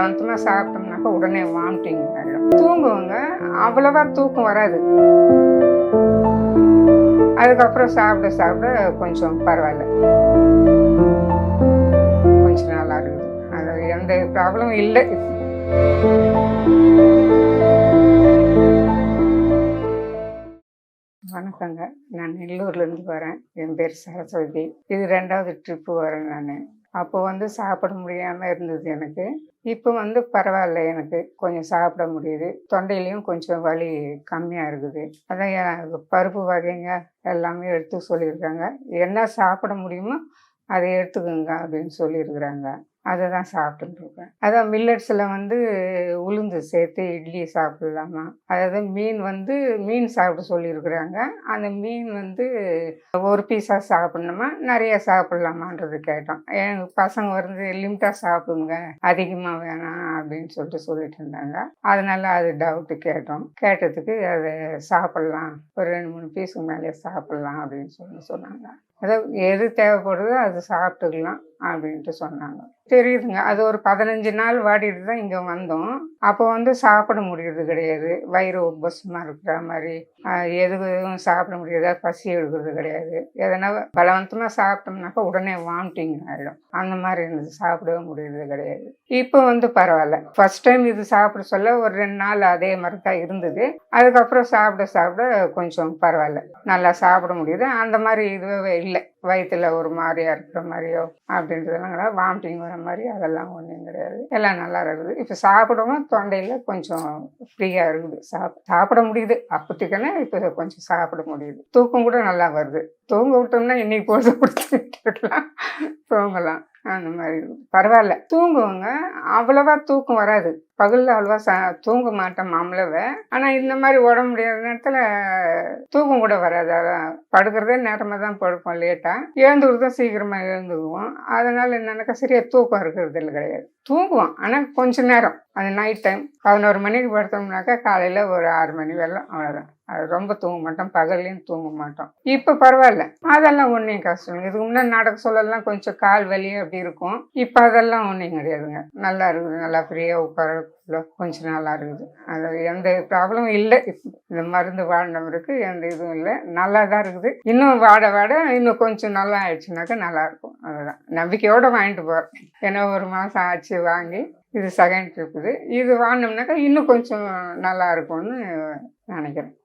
பலவந்தமாக சாப்பிட்டோம்னாக்கா உடனே வாமிட்டிங் ஆகிடும். தூங்குவாங்க, அவ்வளோவா தூக்கம் வராது. அதுக்கப்புறம் சாப்பிட சாப்பிட கொஞ்சம் பரவாயில்ல, கொஞ்சம் நல்லா இருக்குது. அது எந்த ப்ராப்ளமும் இல்லை. வணக்கங்க, நான் நெல்லூர்லேருந்து வரேன். என் பேர் சரஸ்வதி. இது 2வது ட்ரிப்பு வரேன் நான். அப்போ சாப்பிட முடியாமல் இருந்தது எனக்கு. இப்போ பரவாயில்ல, எனக்கு கொஞ்சம் சாப்பிட முடியுது. தொண்டையிலையும் கொஞ்சம் வலி கம்மியாக இருக்குது. அதான் பருப்பு வகைங்க எல்லாமே எடுத்து சொல்லியிருக்காங்க. என்ன சாப்பிட முடியுமோ அதை எடுத்துக்கோங்க அப்படின்னு சொல்லியிருக்கிறாங்க. அதை தான் சாப்பிட்டுருக்கேன். அதான் மில்லட்ஸில் உளுந்து சேர்த்து இட்லி சாப்பிட்லாமா, அதாவது மீன் சாப்பிட சொல்லியிருக்கிறாங்க. அந்த மீன் ஒரு பீஸாக சாப்பிட்ணுமா, நிறைய சாப்பிட்லாமான்றது கேட்டோம். என் பசங்க லிமிட்டாக சாப்பிடுங்க, அதிகமாக வேணாம் அப்படின்னு சொல்லிட்டு இருந்தாங்க. அதனால அது டவுட்டு கேட்டோம். கேட்டதுக்கு அதை சாப்பிட்லாம், ஒரு 2-3 பீஸுக்கு மேலே சாப்பிட்லாம் அப்படின்னு சொன்னாங்க. அதாவது எது தேவைப்படுதோ அது சாப்பிட்டுக்கலாம் அப்படின்ட்டு சொன்னாங்க. தெரியுதுங்க, அது ஒரு 15 நாள் வாடிட்டு தான் இங்கே வந்தோம். அப்போ சாப்பிட முடியறது கிடையாது. வயிறு உப்பசமாக இருக்கிற மாதிரி, எதுவும் சாப்பிட முடியாத, பசி எடுக்கிறது கிடையாது. எதனா பலவந்தமாக சாப்பிட்டோம்னாக்கா உடனே வாமிட்டிங் ஆகிடும். அந்த மாதிரி இருந்தது, சாப்பிடவே முடியறது கிடையாது. இப்போ பரவாயில்ல. ஃபர்ஸ்ட் டைம் இது சாப்பிட சொல்ல ஒரு 2 நாள் அதே மாதிரி தான் இருந்தது. அதுக்கப்புறம் சாப்பிட சாப்பிட கொஞ்சம் பரவாயில்ல, நல்லா சாப்பிட முடியுது. அந்த மாதிரி இதுவே இல்லை, வயிற்றுல ஒரு மாதிரியா இருக்கிற மாதிரியோ அப்படின்றதெல்லாம் கிடையாது. வாமிட்டிங் வர மாதிரி அதெல்லாம் ஒன்றும் கிடையாது. எல்லாம் நல்லா இருக்குது. இப்போ சாப்பிடவும் தொண்டையில் கொஞ்சம் ஃப்ரீயாக இருக்குது. சாப்பிட முடியுது. அப்போத்துக்குன்னா இப்போ கொஞ்சம் சாப்பிட முடியுது. தூக்கம் கூட நல்லா வருது. தூங்க விட்டோம்னா இன்னைக்கு பொழுது கொடுத்துக்கலாம், தூங்கலாம். அந்த மாதிரி பரவாயில்ல. தூங்குவாங்க, அவ்வளோவா தூக்கம் வராது. பகலில் அவ்வளோவா தூங்க மாட்டேன் மாமளவை. ஆனால் இந்த மாதிரி உடம்பு முடியாத நேரத்தில் தூக்கம் கூட வராது. அதான் படுக்கிறதே நேரமாக தான் படுப்போம், லேட்டாக எழுந்துக்கிறதும் சீக்கிரமாக எழுந்துக்குவோம். அதனால் என்னன்னாக்கா சரியாக தூக்கம் இருக்கிறது இல்லை, கிடையாது. தூங்குவோம், ஆனால் கொஞ்சம் நேரம். அது நைட் டைம் 11 மணிக்கு படுத்தோம்னாக்கா காலையில் ஒரு 6 மணி வரலாம், அவ்வளோதான். அது ரொம்ப தூங்க மாட்டோம், பகல்லையும் தூங்க மாட்டோம். இப்போ பரவாயில்ல, அதெல்லாம் ஒன்றும் கஷ்டம். இதுக்கு முன்னாடி நடக்க சொல்லலாம் கொஞ்சம் கால் வலி அப்படி இருக்கும். இப்போ அதெல்லாம் ஒன்றும் கிடையாதுங்க. நல்லா இருக்குது, நல்லா ஃப்ரீயாக உட்கார கொஞ்சம் நல்லா இருக்குது. அது எந்த ப்ராப்ளமும் இல்லை. இந்த மருந்து வாடினவருக்கு எந்த இதுவும் இல்லை, நல்லா தான் இருக்குது. இன்னும் வாட வாட இன்னும் கொஞ்சம் நல்லா ஆயிடுச்சுனாக்கா நல்லாயிருக்கும். அதுதான் நம்பிக்கையோடு வாங்கிட்டு போகிறேன். ஏன்னா 1 மாதம் ஆச்சு வாங்கி, இது செகண்ட் ட்ரிப். இது வாங்கினோம்னாக்கா இன்னும் கொஞ்சம் நல்லா இருக்கும்னு நினைக்கிறேன்.